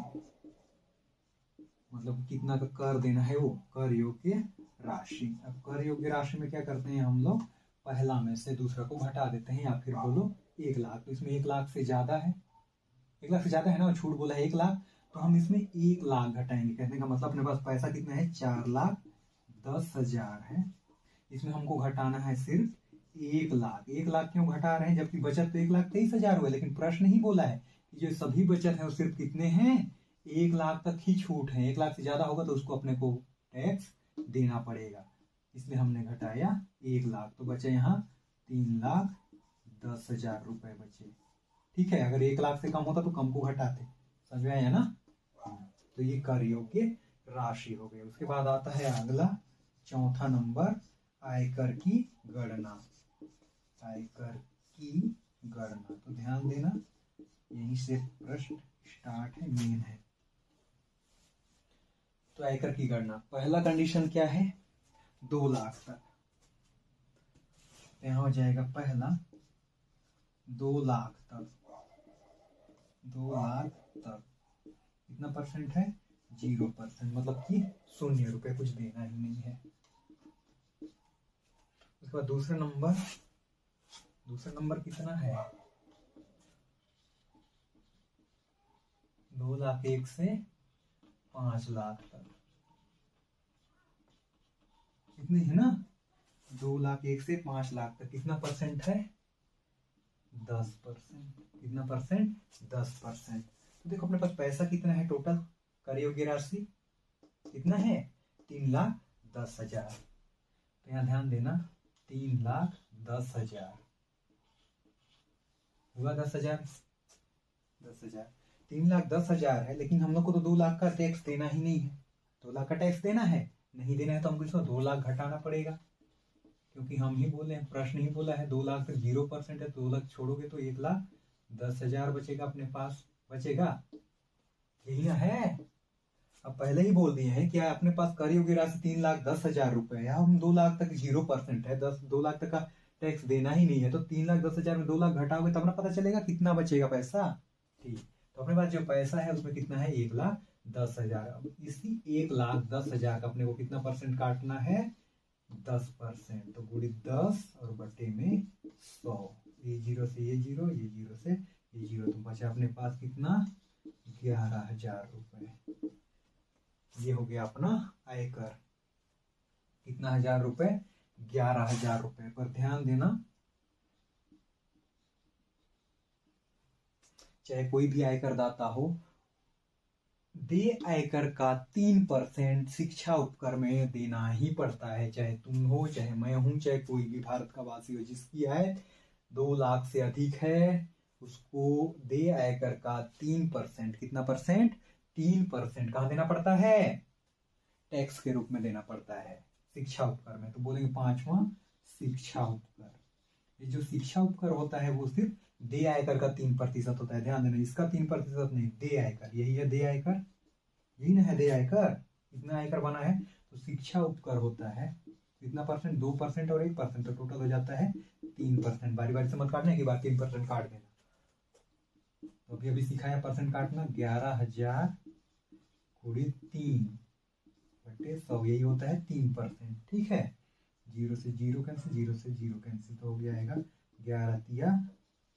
मतलब कितना का कर देना है वो कर योग्य राशि। अब कर योग्य राशि में क्या करते हैं हम लोग? पहला में से दूसरा को घटा देते हैं, या फिर बोलो 1,00,000। तो इसमें 1,00,000 से ज्यादा है, 1,00,000 से ज्यादा है ना, छूट बोला है 1,00,000, तो हम इसमें 1,00,000 घटाएंगे। कहने का मतलब अपने पास पैसा कितना है? 4,10,000 है। इसमें हमको घटाना है सिर्फ 1,00,000। 1,00,000 क्यों घटा रहे हैं? जबकि बचत तो 1,23,000 हुआ, लेकिन प्रश्न ही बोला है कि जो सभी बचत है वो सिर्फ कितने हैं? 1,00,000 तक ही छूट है। 1,00,000 से ज्यादा होगा तो उसको अपने को टैक्स देना पड़ेगा। इसलिए हमने घटाया 1,00,000, तो बचे यहाँ 3,10,000 रुपए बचे। ठीक है, अगर 1,00,000 से कम होता तो कम को घटाते। समझ में आया ना? तो ये कर योग्य राशि हो गई। उसके बाद आता है अगला चौथा नंबर, आयकर की गणना। आयकर की गणना, तो ध्यान देना यहीं से प्रश्न स्टार्ट है, मेन है। तो आयकर की गणना, पहला कंडीशन क्या है? 2,00,000 तक। यहाँ हो जाएगा पहला 2,00,000 तक। 2,00,000 तक कितना परसेंट है? 0%। मतलब कि 0 रुपए, कुछ देना ही नहीं है। उसके बाद दूसरा नंबर कितना है? 2,01,000 से 5,00,000 तक। कितने है ना? 2,01,000 से 5,00,000 तक कितना परसेंट है? 10%। कितना परसेंट? 10%। तो देखो अपने पास पैसा कितना है टोटल कर योग्य राशि? कितना है? 3,10,000। तो यहाँ ध्यान देना 3,10,000 हुआ। 10,000 3,10,000 है, लेकिन हम लोग को तो 2,00,000 का टैक्स देना ही नहीं है। 2,00,000 का टैक्स देना है, नहीं देना है तो हमको इसमें 2,00,000 घटाना पड़ेगा। क्योंकि हम ही बोले हैं, प्रश्न ही बोला है 2,00,000 तक 0% है, 2,00,000 छोड़ोगे तो 1,10,000 बचेगा अपने पास। बचेगा, यही ना है। अब पहले ही बोल दिए हैं क्या अपने पास कर योग्य राशि 3,10,000 रुपए है। हम 2,00,000 तक 0% है, 2,00,000 तक का टैक्स देना ही नहीं है। तो 3,10,000 में 2,00,000 घटाओगे तब ना पता चलेगा कितना बचेगा पैसा। ठीक, तो अपने पास जो पैसा है उसमें कितना है? 1,10,000। अब इसी 1,10,000 का अपने को कितना परसेंट काटना है? 10%। तो गुणित 10 और बटे में 100। ये 0 से ये 0, ये 0 से ये 0, तो बचा अपने पास कितना? 11,000 रुपए। ये हो गया अपना आयकर। कितना हजार रुपए? 11,000 रुपए। पर ध्यान देना, चाहे कोई भी आयकर दाता हो, देय आयकर का 3% शिक्षा उपकर में देना ही पड़ता है। चाहे तुम हो, चाहे मैं हूं, चाहे कोई भी भारत का वासी हो, जिसकी आय 2,00,000 से अधिक है उसको देय आयकर का 3%, कितना परसेंट? 3% कहाँ देना पड़ता है? टैक्स के रूप में देना पड़ता है शिक्षा उपकर में। तो बोलेंगे पांचवा शिक्षा उपकर। ये जो शिक्षा उपकर होता है वो सिर्फ देय आयकर का 3% होता है। ध्यान देना, इसका 3% नहीं, देय आयकर। यही है देय आयकर, यही ना है देय आयकर। कितना आयकर बना है, तो शिक्षा उपकर होता है कितना परसेंट, 2% और 1%, तो टोटल हो जाता है 3%। बारी बारी से मत काटने के बाद 3% काट देना। तो अभी सिखाया परसेंट काटना, 11,000 × 3/100, यही होता है 3%। ठीक है, 0 से 0 कैंसिल, 0 से 0 कैंसिल, तो हो जाएगा 11 तिया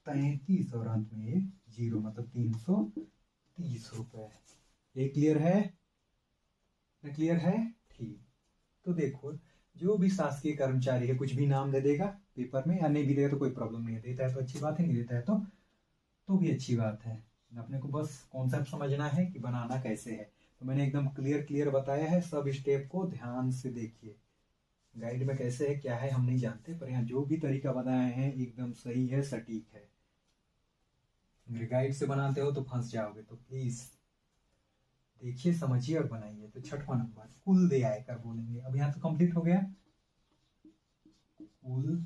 33 और अंत में एक 0, मतलब 330 रुपए। ये क्लियर है? क्लियर है? ठीक। तो देखो, जो भी शासकीय कर्मचारी है कुछ भी नाम दे देगा पेपर में, या नहीं भी देगा तो कोई प्रॉब्लम नहीं है, देता है तो अच्छी बात है, नहीं देता है तो भी अच्छी बात है। अपने को बस कॉन्सेप्ट समझना है कि बनाना कैसे है। तो मैंने एकदम क्लियर बताया है, सब स्टेप को ध्यान से देखिए। गाइड में कैसे है क्या है हम नहीं जानते, पर यहाँ जो भी तरीका बनाए हैं एकदम सही है, सटीक है। अगर गाइड से बनाते हो तो फंस जाओगे, तो प्लीज देखिए, समझिए और बनाइए। तो 6वां नंबर कुल देय आयकर बोलेंगे। अब यहाँ तो कंप्लीट हो गया, कुल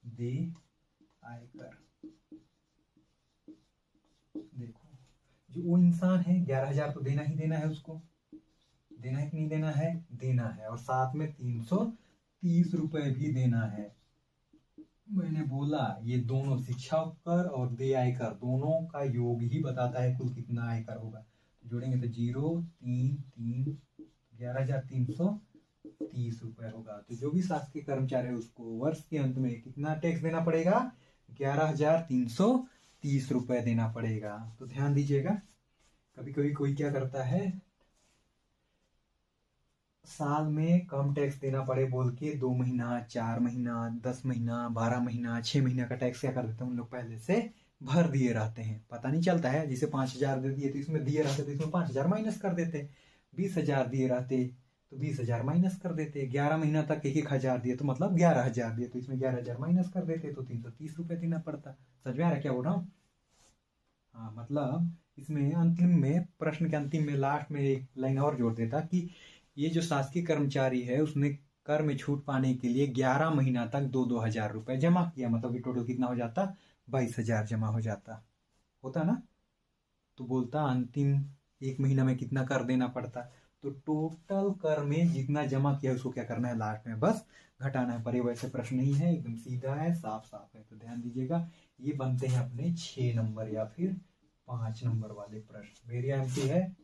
देय आयकर। देखो, जो वो इंसान है 11,000 तो देना ही देना है, उसको देना है कि नहीं देना है, देना है, और साथ में 330 रुपए भी देना है। मैंने बोला ये दोनों शिक्षा उपकर और देय आयकर दोनों का योग ही बताता है कुल कितना आयकर होगा। तो जोड़ेंगे तो 0 3 3 11,330 रुपए होगा। तो जो भी शासकीय कर्मचारी है उसको वर्ष के अंत में कितना टैक्स देना पड़ेगा, 11,330 रुपए देना पड़ेगा। तो ध्यान दीजिएगा, कभी कभी कोई क्या करता है, साल में कम टैक्स देना पड़े बोल के 2 महीना 4 महीना 10 महीना 12 महीना 6 महीना का टैक्स क्या कर देते हैं उन लोग पहले से भर दिए रहते हैं, पता नहीं चलता है। जैसे 5,000 दे दिए तो इसमें दिए रहते तो इसमें 5,000 माइनस कर देते, 20,000 दिए रहते तो 20,000 माइनस कर देते, 11 महीना तक 1,000 दिए तो मतलब 11,000 दिए तो इसमें 11,000 माइनस कर देते, तो 330 रुपए देना पड़ता। समझ में आ रहा है क्या बोल रहा हूँ? हाँ, मतलब इसमें अंतिम में, प्रश्न के अंतिम में लास्ट में एक लाइन और जोड़ देता कि ये जो शासकीय कर्मचारी है उसने कर में छूट पाने के लिए 11 महीना तक 2-2 हजार रुपए जमा किया, मतलब कि टोटल कितना हो जाता, 22,000 जमा हो जाता, होता ना। तो बोलता अंतिम 1 महीना में कितना कर देना पड़ता, तो टोटल कर में जितना जमा किया उसको क्या करना है, लास्ट में बस घटाना है। पर ये वैसे प्रश्न नहीं है, एकदम सीधा है, साफ साफ है। तो ध्यान दीजिएगा, ये बनते हैं अपने 6 नंबर या फिर 5 नंबर वाले प्रश्न। मेरी आंसर है,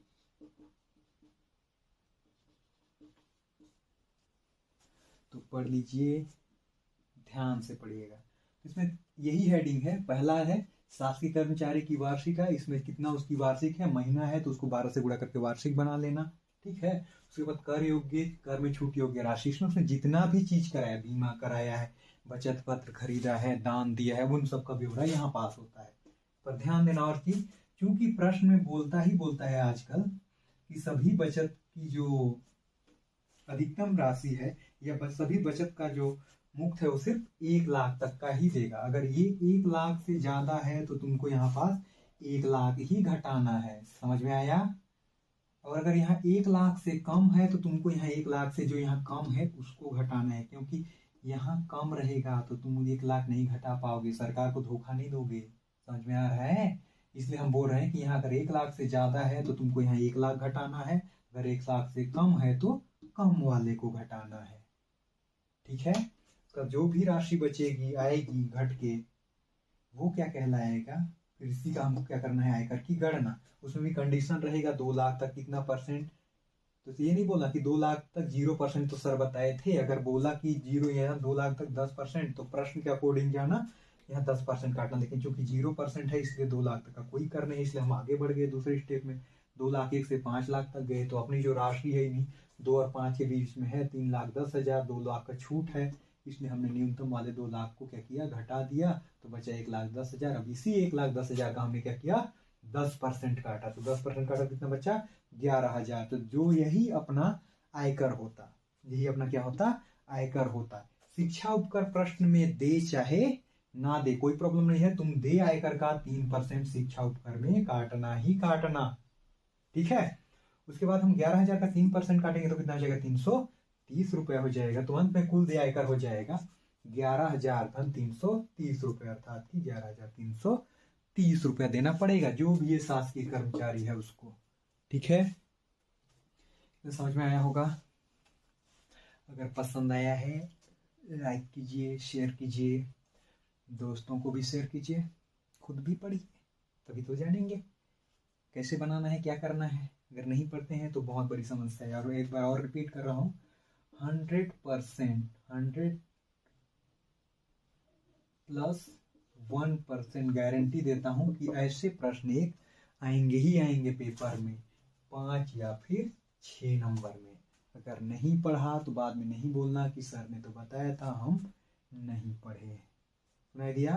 तो पढ़ लीजिए, ध्यान से पढ़िएगा। इसमें यही हेडिंग है, पहला है शासकीय कर्मचारी की वार्षिक है, इसमें कितना उसकी वार्षिक है, महीना है तो उसको 12 से गुणा करके वार्षिक बना लेना। ठीक है, उसके बाद कर योग्य, कर में छूट योग्य राशि, उसने जितना भी चीज कराया, बीमा कराया है, बचत पत्र खरीदा है, दान दिया है, उन सब का ब्यौरा यहाँ पास होता है। पर ध्यान देना और चीज, चूंकि प्रश्न में बोलता है आजकल कि सभी बचत की जो अधिकतम राशि है या सभी बचत का जो मुक्त है वो सिर्फ 1 लाख तक का ही देगा। अगर ये 1 लाख से ज्यादा है तो तुमको यहाँ पास 1 लाख ही घटाना है। समझ में आया? और अगर यहाँ 1 लाख से कम है तो तुमको यहाँ 1 लाख से जो यहाँ कम है उसको घटाना है, क्योंकि यहाँ कम रहेगा तो तुम 1 लाख नहीं घटा पाओगे, सरकार को धोखा नहीं दोगे। समझ में आ रहा है? इसलिए हम बोल रहे हैं कि यहाँ अगर 1 लाख से ज्यादा है तो तुमको यहाँ 1 लाख घटाना है, अगर 1 लाख से कम है तो कम वाले को घटाना है। ठीक है, तो जो भी राशि बचेगी आएगी घट के, वो क्या कहलाएगा, फिर इसी का हमको क्या करना है, आयकर की गणना। उसमें भी कंडीशन रहेगा 2 लाख तक कितना परसेंट। तो ये नहीं बोला कि 2 लाख तक 0% तो सर बताए थे, अगर बोला कि 0 या 2 लाख तक 10% तो प्रश्न के अकॉर्डिंग जाना यहाँ 10% काटना, लेकिन चूंकि 0% है इसलिए 2 लाख तक का कोई कर नहीं, इसलिए हम आगे बढ़ गए दूसरे स्टेप में। 2 लाख 1 से 5 लाख तक गए, तो अपनी जो राशि है नहीं 2 और 5 के बीच में है 3,10,000, 2 लाख का छूट है, इसलिए हमने न्यूनतम वाले 2 लाख को क्या किया, घटा दिया, तो बचा 1,10,000। अब इसी 1,10,000 का हमने क्या किया, 10% काटा, तो 10% काटा कितना बचा, 11,000। तो जो यही अपना आयकर होता, यही अपना क्या होता, आयकर होता। शिक्षा उपकर प्रश्न में दे चाहे ना दे कोई प्रॉब्लम नहीं है, तुम दे आयकर का 3% शिक्षा उपकर में काटना ही काटना। ठीक है, उसके बाद हम 11,000 का 3% काटेंगे तो कितना हो जाएगा, 330 रुपया हो जाएगा। तो अंत में कुल देय आयकर हो जाएगा 11,000 धन 330 रुपये, अर्थात कि 11,330 रुपया देना पड़ेगा जो भी ये शासकीय कर्मचारी है उसको। ठीक है, तो समझ में आया होगा। अगर पसंद आया है लाइक कीजिए, शेयर कीजिए, दोस्तों को भी शेयर कीजिए, खुद भी पढ़िए, तभी तो जानेंगे कैसे बनाना है, क्या करना है। अगर नहीं पढ़ते हैं तो बहुत बड़ी समस्या है। और एक बार और रिपीट कर रहा हूँ, 100%, 100+1% गारंटी देता हूँ कि ऐसे प्रश्न एक आएंगे ही आएंगे पेपर में, 5 या फिर 6 नंबर में। अगर नहीं पढ़ा तो बाद में नहीं बोलना कि सर ने तो बताया था, हम नहीं पढ़े। सुनाई दिया?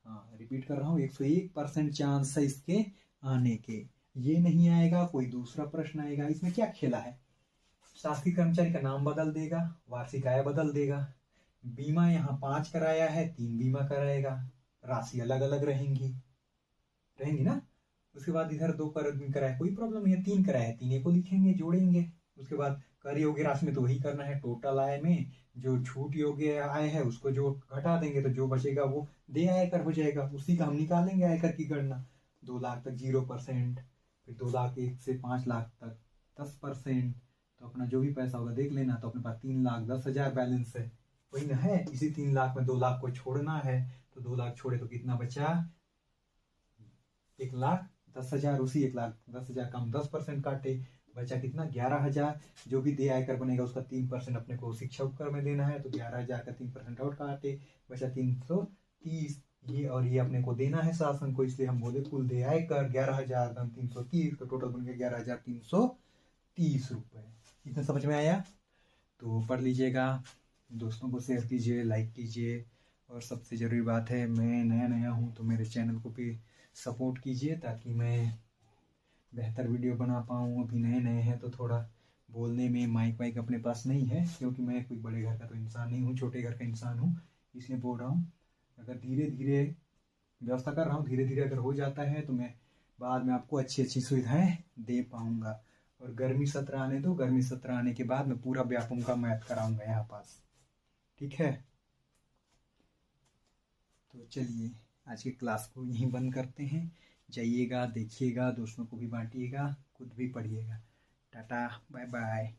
हाँ, रिपीट कर रहा हूँ, 101% चांस है इसके आने के। ये नहीं आएगा, कोई दूसरा प्रश्न आएगा। इसमें क्या खेला है? शासकीय कर्मचारी का नाम बदल देगा, वार्षिक आय बदल देगा, बीमा यहाँ 5 कराया है 3 बीमा कराएगा, राशि अलग अलग रहेंगी ना। उसके बाद इधर 2 कराया, कोई प्रॉब्लम नहीं है। 3 कराया है 3 को लिखेंगे, जोड़ेंगे। उसके बाद कर योग्य राशि में तो वही करना है, टोटल आय में जो छूट योग्य आय है उसको जो घटा देंगे, तो जो बचेगा वो देय आयकर हो जाएगा, उसी का हम निकालेंगे आयकर की गणना। 2 लाख तक 0%, फिर 2 लाख 1 से 5 लाख तक 10%। तो अपना जो भी पैसा होगा देख लेना। तो अपने पास 3,10,000 बैलेंस है, वही ना है। इसी 3 लाख में 2 लाख को छोड़ना है, तो 2 लाख छोड़े तो कितना बचा? 1,10,000। उसी 1,10,000 का हम 10% काटे, बचा कितना? 11,000। जो भी देय आयकर बनेगा उसका 3% अपने को शिक्षा उपकर में देना है, तो 11,000 का 3% और काटे, बचा 330। ये और ये अपने को देना है शासन को, इसलिए हम बोले कुल देय आयकर 11,000 330, तो टोटल बन गया 11,330 रुपये। इतना समझ में आया? तो पढ़ लीजिएगा, दोस्तों को शेयर कीजिए, लाइक कीजिए। और सबसे ज़रूरी बात है, मैं नया हूँ तो मेरे चैनल को भी सपोर्ट कीजिए ताकि मैं बेहतर वीडियो बना पाऊँ। अभी नए हैं तो थोड़ा बोलने में माइक वाइक अपने पास नहीं है, क्योंकि मैं कोई बड़े घर का तो इंसान नहीं हूँ, छोटे घर का इंसान हूँ, इसलिए बोल रहा हूँ। अगर धीरे धीरे व्यवस्था कर रहा हूँ, धीरे धीरे अगर हो जाता है तो मैं बाद में आपको अच्छी सुविधाएं दे पाऊँगा। और गर्मी सत्र आने दो, गर्मी सत्र आने के बाद मैं पूरा व्यापम का मैथ कराऊंगा यहाँ पास, ठीक है? तो चलिए आज की क्लास को यहीं बंद करते हैं। जाइएगा, देखिएगा, दोस्तों को भी बांटिएगा, खुद भी पढ़िएगा। Tata, bye bye.